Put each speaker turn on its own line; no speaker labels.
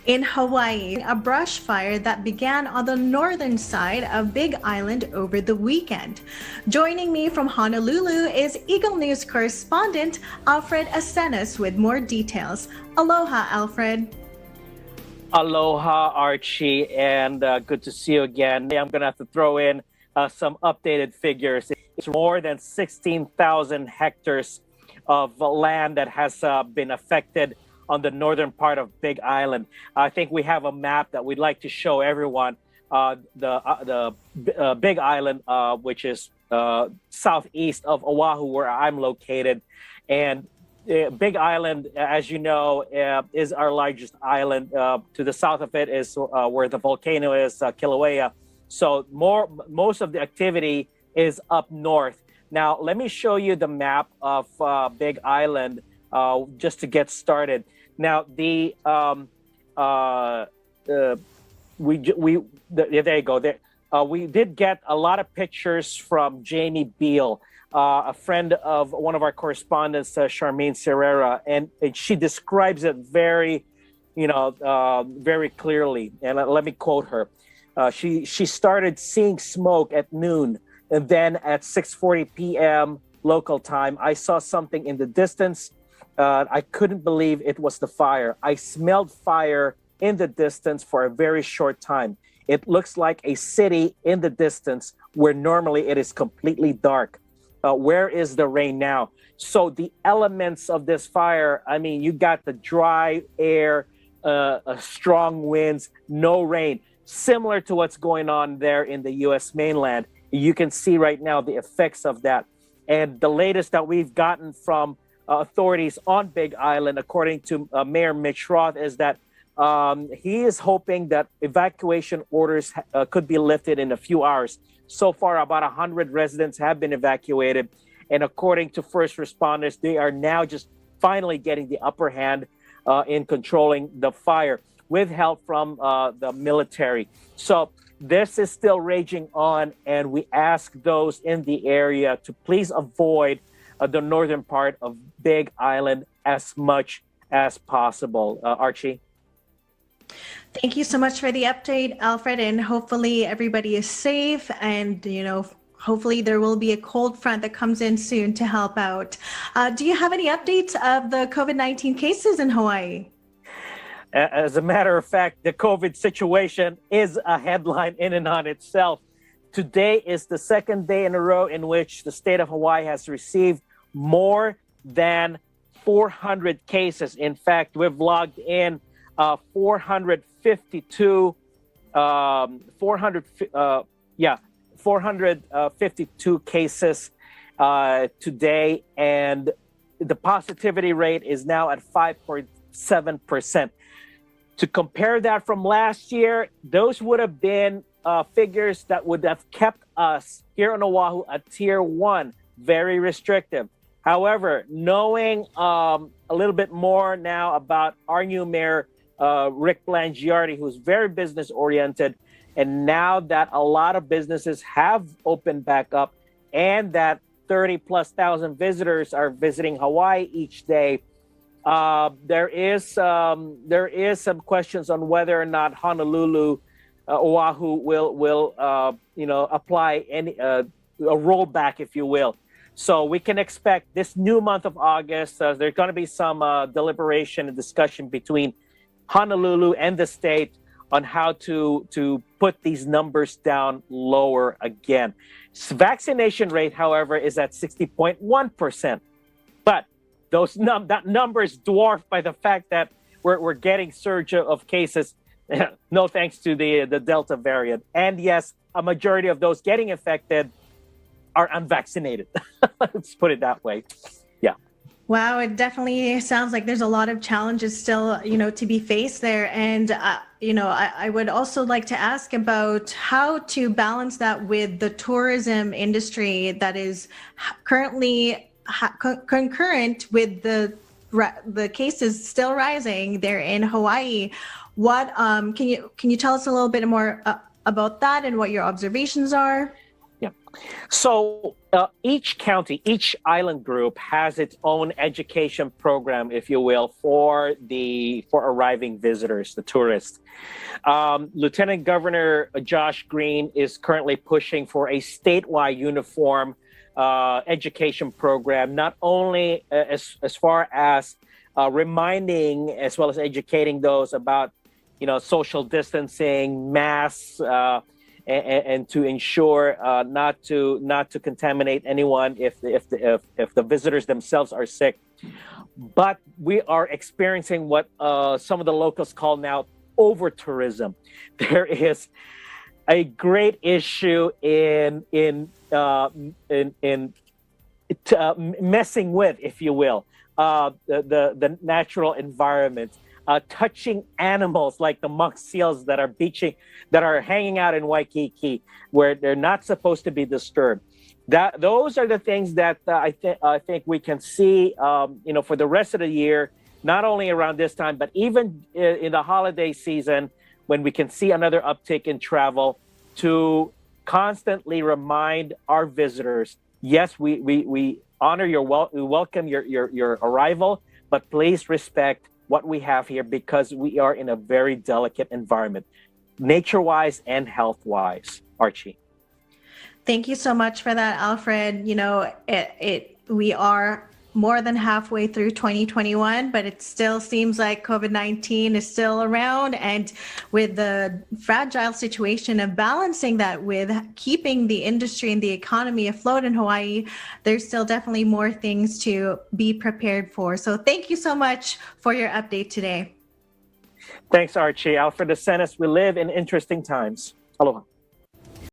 In Hawaii, a brush fire that began on the northern side of Big Island over the weekend. Joining me from Honolulu is Eagle News correspondent Alfred Acenas with more details. Aloha, Alfred.
Aloha, Archie, and good to see you again. I'm going to have to throw in some updated figures. It's more than 16,000 hectares of land that has been affected on the northern part of Big Island. I think we have a map that we'd like to show everyone. The Big Island, which is southeast of Oahu, where I'm located. And Big Island, as you know, is our largest island. To the south of it is where the volcano is, Kilauea. So most of the activity is up north. Now, let me show you the map of Big Island just to get started. Now, there you go. We did get a lot of pictures from Jamie Beal, a friend of one of our correspondents, Charmaine Serrera, and she describes it very, very clearly. And let me quote her. She started seeing smoke at noon, and then at 6:40 p.m. local time, I saw something in the distance. I couldn't believe it was the fire. I smelled fire in the distance for a very short time. It looks like a city in the distance where normally it is completely dark. Where is the rain now? So the elements of this fire, I mean, you got the dry air, strong winds, no rain, similar to what's going on there in the U.S. mainland. You can see right now the effects of that. And the latest that we've gotten from authorities on Big Island, according to Mayor Mitch Roth, is that he is hoping that evacuation orders could be lifted in a few hours. So far, about 100 residents have been evacuated. And according to first responders, they are now just finally getting the upper hand in controlling the fire with help from the military. So this is still raging on, and we ask those in the area to please avoid the northern part of Big Island as much as possible. Archie?
Thank you so much for the update, Alfred, and hopefully everybody is safe and, hopefully there will be a cold front that comes in soon to help out. Do you have any updates of the COVID-19 cases in Hawaii?
As a matter of fact, the COVID situation is a headline in and on itself. Today is the second day in a row in which the state of Hawaii has received more than 400 cases. In fact, we've logged in 452 cases today, and the positivity rate is now at 5.7%. To compare that from last year, those would have been figures that would have kept us here on Oahu at tier 1, very restrictive. However, knowing a little bit more now about our new mayor, Rick Blangiardi, who's very business oriented, and now that a lot of businesses have opened back up and that 30,000+ visitors are visiting Hawaii each day, there is some questions on whether or not Honolulu, Oahu will apply any a rollback, if you will. So we can expect this new month of August, there's going to be some deliberation and discussion between Honolulu and the state on how to put these numbers down lower again. Vaccination rate, however, is at 60.1%. But that number is dwarfed by the fact that we're getting surge of cases, no thanks to the Delta variant. And yes, a majority of those getting infected are unvaccinated. Let's put it that way. Yeah.
Wow, it definitely sounds like there's a lot of challenges still, to be faced there. And, I would also like to ask about how to balance that with the tourism industry that is currently concurrent with the cases still rising there in Hawaii. What can you tell us a little bit more about that and what your observations are?
Yeah. So each county, each island group has its own education program, if you will, for arriving visitors, the tourists. Lieutenant Governor Josh Green is currently pushing for a statewide uniform education program, not only as far as reminding as well as educating those about, social distancing, masks. And to ensure not to contaminate anyone if the visitors themselves are sick. But we are experiencing what some of the locals call now over tourism. There is a great issue in messing with, if you will, the natural environment. Touching animals like the monk seals that are hanging out in Waikiki, where they're not supposed to be disturbed. Those are the things that I think we can see, for the rest of the year, not only around this time, but even in the holiday season, when we can see another uptick in travel, to constantly remind our visitors, yes, we honor we welcome your arrival, but please respect what we have here, because we are in a very delicate environment, nature-wise and health-wise. Archie.
Thank you so much for that, Alfred. We are more than halfway through 2021, but it still seems like COVID-19 is still around. And with the fragile situation of balancing that with keeping the industry and the economy afloat in Hawaii, there's still definitely more things to be prepared for. So thank you so much for your update today.
Thanks, Archie. Alfred Acenas, we live in interesting times. Aloha.